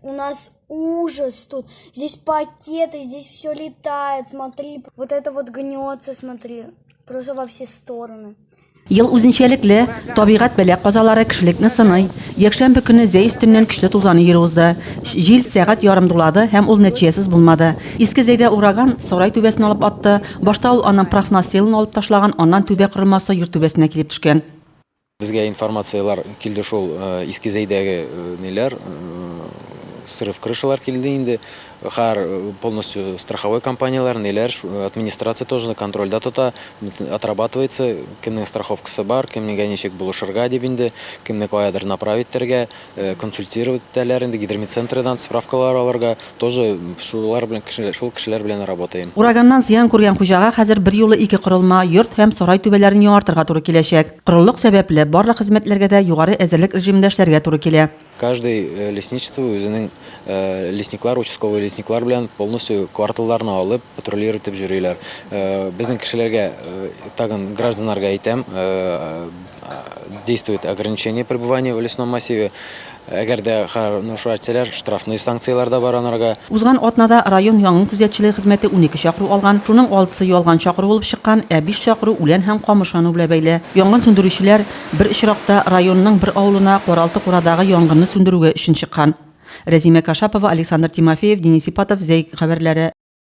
У нас ужас тут. Здесь пакеты, здесь все летает, смотри. Вот это вот гнется, смотри. Просто во все стороны. Yıl o'zinchalikli, tabiat bilan qazalari kishilikni sinay. Yakshanba kuni Zey üstündən kuchli to'zani yerozdi. Yil soat yarim doladı, ham ul natijasiz bo'lmadi. Eski Zeyda uragan saroy tubasini olib otdi. Boshda ul anan profnasilni olib tashlagan, ondan tuba qurilmasi yurt tubasiga kelib tushgan. Bizga informatsiyalar keldi şol eski Zeydagi neler sırf крышалар келді инде. Har полностью страховой компаниялар, нелер, администрация тоже контрольда тота отрабатывается, кемнең страховкасы бар, кемнең ничек булышырга дип инде, кемне каядыр направить терге, консультировать итәләр инде гидрометцентрдан справкалар алырга, тоже шулар белән шул кешеләр белән работаем. Ураганнан зыян күргән хуҗага хәзер бер юлы ике корылма, йорт һәм сарай түбәләрен яңартырга туры киләчәк. Корылык сәбәпле барлык хезмәтләргә дә югары әзерлек режимында эшләргә туры килә. Каждый лесничество үзенең лесниклар, участковый лесниклар белән полностью кварталларны алып патрулировать итеп йөриләр. Безнең кешеләргә тагын гражданнарга әйтәм, действует ограничение пребывания в лесном массиве. Әгәр дә шулар штрафный санкциялар да бар анарга. Узган атнада район яңгын күзәтчелеге хезмәте 12 чакыру алган. Шуның 6-сы ялган чакыру булып чыккан, 5 чакыру үлән һәм камышлану белән бәйле. Яңгын сүндерүчеләр бер очракта районның бер авылына Каралты курадагы яңгынны сүндерүгә өчен чыккан. Разима Кашапова, Александр Тимофеев, Денис Ипатов, Зей хәбәрләре.